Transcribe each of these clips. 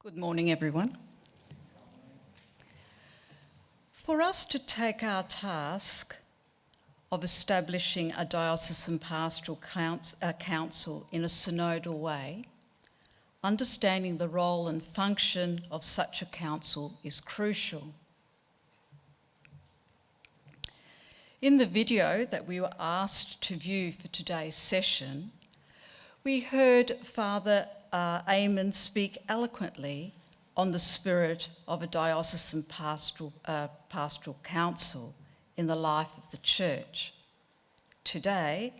Good morning, everyone. For us to take our task of establishing a diocesan pastoral council in a synodal way, understanding the role and function of such a council is crucial. In the video that we were asked to view for today's session, we heard Father Eamon speak eloquently on the spirit of a diocesan pastoral council in the life of the Church. Today,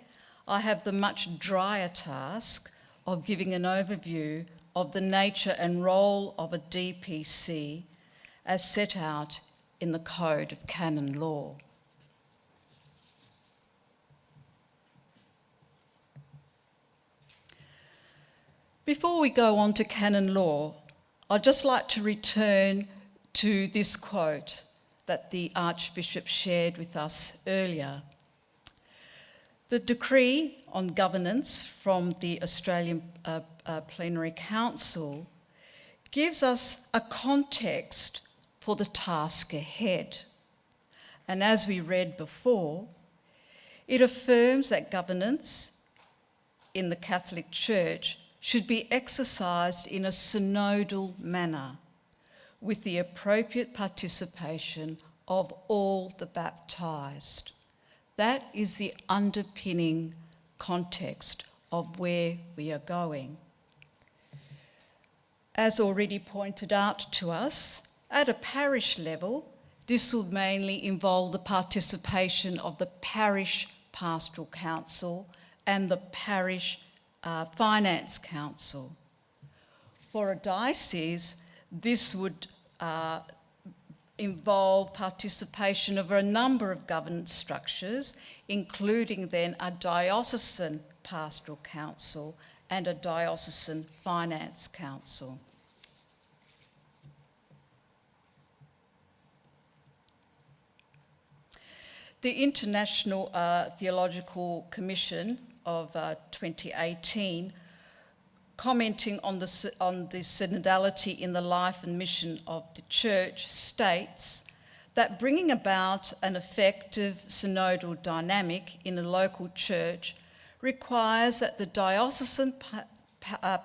I have the much drier task of giving an overview of the nature and role of a DPC as set out in the Code of Canon Law. Before we go on to canon law, I'd just like to return to this quote that the Archbishop shared with us earlier. The decree on governance from the Australian Plenary Council gives us a context for the task ahead. And as we read before, it affirms that governance in the Catholic Church should be exercised in a synodal manner with the appropriate participation of all the baptised. That is the underpinning context of where we are going. As already pointed out to us, at a parish level, this will mainly involve the participation of the parish pastoral council and the parish Finance Council. For a diocese, this would involve participation of a number of governance structures, including then a diocesan pastoral council and a diocesan finance council. The International Theological Commission of 2018, commenting on the synodality in the life and mission of the Church, states that bringing about an effective synodal dynamic in a local church requires that the diocesan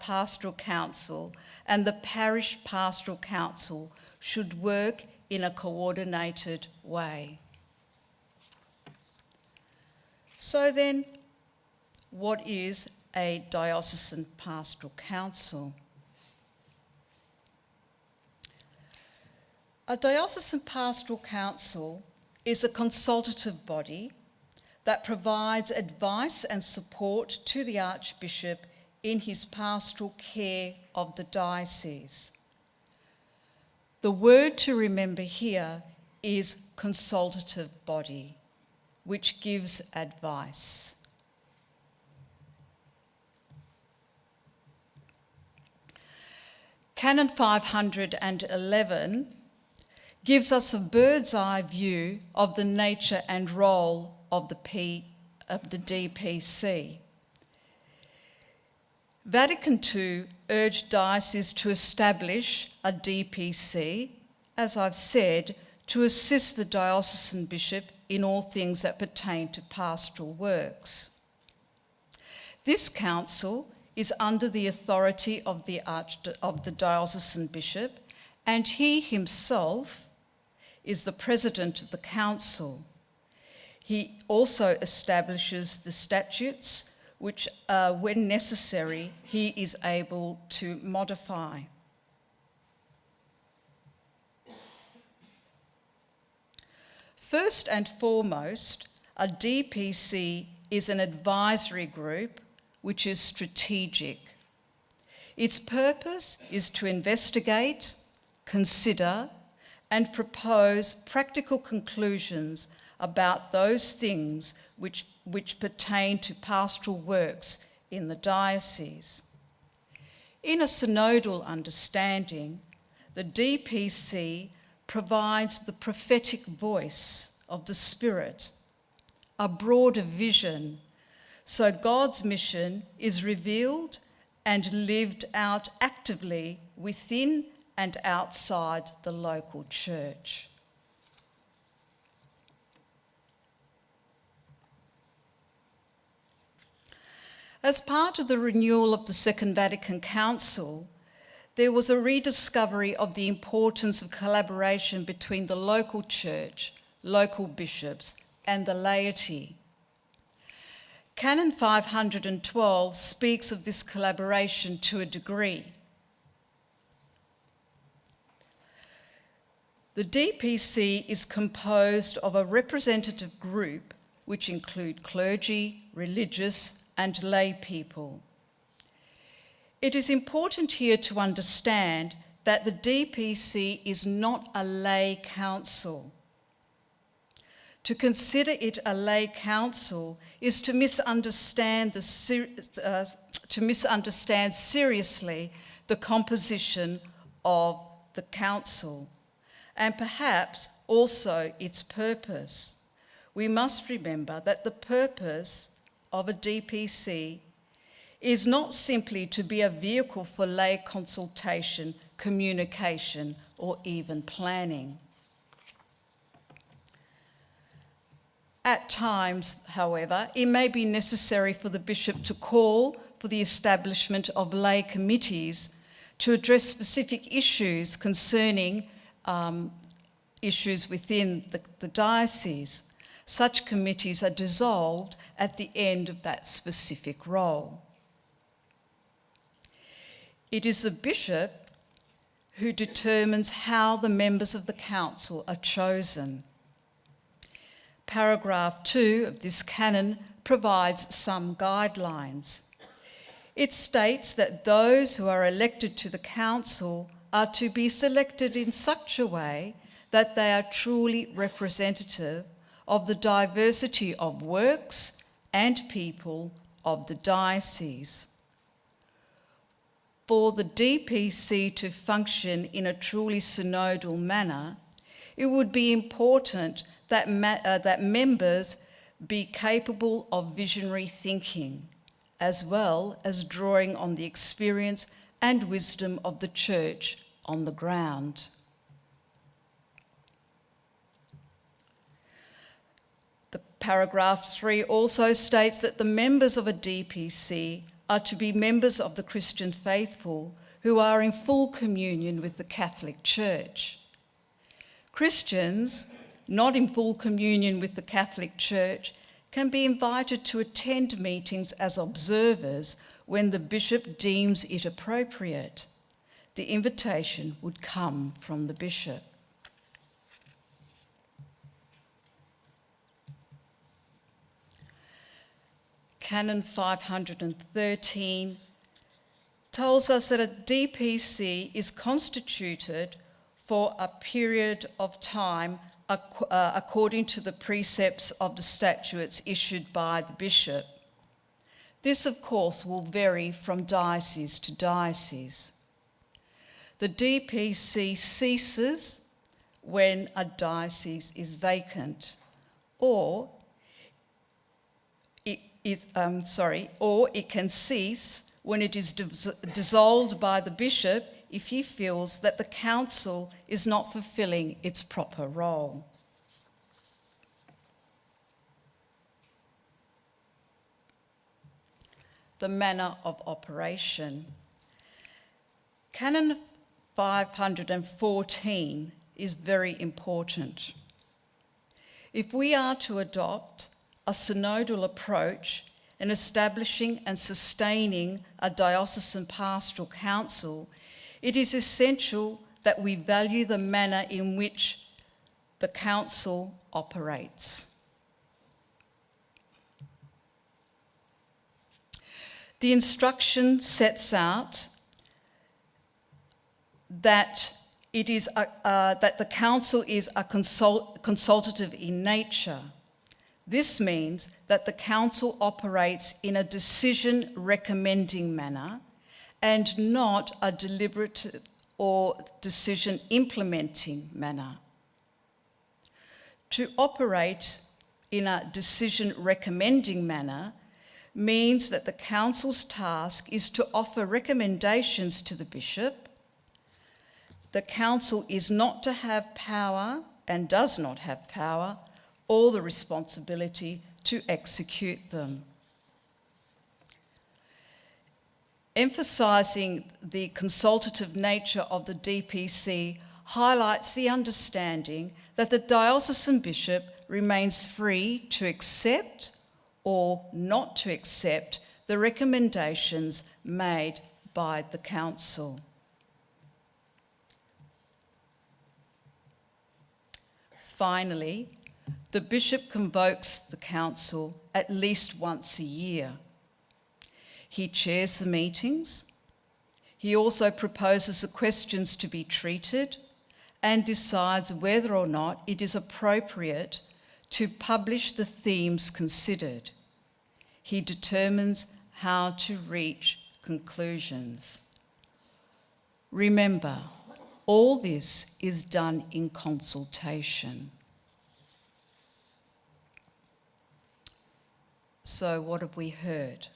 pastoral council and the parish pastoral council should work in a coordinated way. So then, what is a diocesan pastoral council? A diocesan pastoral council is a consultative body that provides advice and support to the Archbishop in his pastoral care of the diocese. The word to remember here is consultative body, which gives advice. Canon 511 gives us a bird's eye view of the nature and role of the DPC. Vatican II urged dioceses to establish a DPC, as I've said, to assist the diocesan bishop in all things that pertain to pastoral works. This council is under the authority of the diocesan bishop, and he himself is the president of the council. He also establishes the statutes, which, when necessary, he is able to modify. First and foremost, a DPC is an advisory group which is strategic. Its purpose is to investigate, consider, and propose practical conclusions about those things which pertain to pastoral works in the diocese. In a synodal understanding, the DPC provides the prophetic voice of the Spirit, a broader vision, so God's mission is revealed and lived out actively within and outside the local church. As part of the renewal of the Second Vatican Council, there was a rediscovery of the importance of collaboration between the local church, local bishops, and the laity. Canon 512 speaks of this collaboration to a degree. The DPC is composed of a representative group which include clergy, religious, and lay people. It is important here to understand that the DPC is not a lay council. To consider it a lay council is to misunderstand seriously the composition of the council, and perhaps also its purpose. We must remember that the purpose of a DPC is not simply to be a vehicle for lay consultation, communication, or even planning. At times, however, it may be necessary for the bishop to call for the establishment of lay committees to address specific issues concerning issues within the diocese. Such committees are dissolved at the end of that specific role. It is the bishop who determines how the members of the council are chosen. Paragraph 2 of this canon provides some guidelines. It states that those who are elected to the council are to be selected in such a way that they are truly representative of the diversity of works and people of the diocese. For the DPC to function in a truly synodal manner, it would be important that members be capable of visionary thinking, as well as drawing on the experience and wisdom of the church on the ground. Paragraph 3 also states that the members of a DPC are to be members of the Christian faithful who are in full communion with the Catholic Church. Christians not in full communion with the Catholic Church can be invited to attend meetings as observers when the bishop deems it appropriate. The invitation would come from the bishop. Canon 513 tells us that a DPC is constituted for a period of time according to the precepts of the statutes issued by the bishop. This, of course, will vary from diocese to diocese. The DPC ceases when a diocese is vacant, or it can cease when it is dissolved by the bishop if he feels that the council is not fulfilling its proper role. The manner of operation. Canon 514 is very important. If we are to adopt a synodal approach in establishing and sustaining a diocesan pastoral council, it is essential that we value the manner in which the council operates. The instruction sets out that that the council is a consultative in nature. This means that the council operates in a decision-recommending manner and not a deliberative or decision-implementing manner. To operate in a decision-recommending manner means that the council's task is to offer recommendations to the bishop The council is not to have power and does not have power or the responsibility to execute them. Emphasising the consultative nature of the DPC highlights the understanding that the diocesan bishop remains free to accept or not to accept the recommendations made by the council. Finally, the bishop convokes the council at least once a year. He chairs the meetings. He also proposes the questions to be treated and decides whether or not it is appropriate to publish the themes considered. He determines how to reach conclusions. Remember, all this is done in consultation. So what have we heard?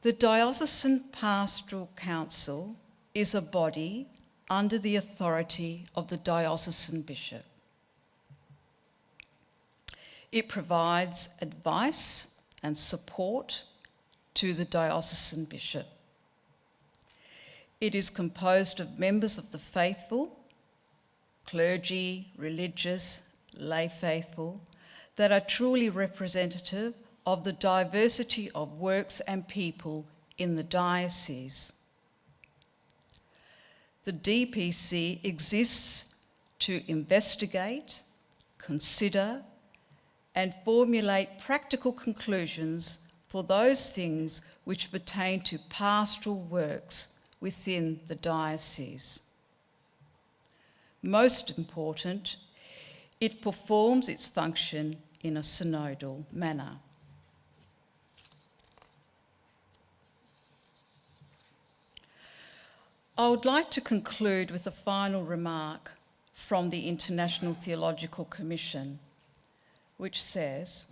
The Diocesan Pastoral Council is a body under the authority of the diocesan bishop. It provides advice and support to the diocesan bishop. It is composed of members of the faithful, clergy, religious, lay faithful, that are truly representative of the diversity of works and people in the diocese. The DPC exists to investigate, consider, and formulate practical conclusions for those things which pertain to pastoral works within the diocese. Most important, it performs its function in a synodal manner. I would like to conclude with a final remark from the International Theological Commission, which says,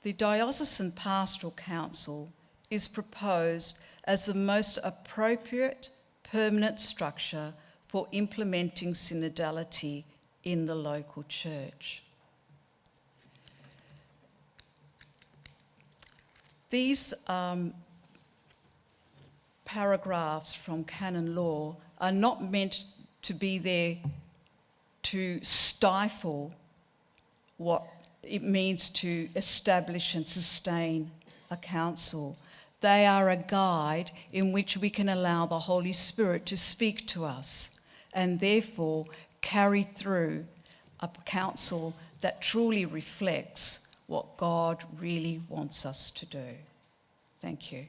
the Diocesan Pastoral Council is proposed as the most appropriate permanent structure for implementing synodality in the local church. These paragraphs from Canon law are not meant to be there to stifle what it means to establish and sustain a council. They are a guide in which we can allow the Holy Spirit to speak to us and therefore carry through a council that truly reflects what God really wants us to do. Thank you.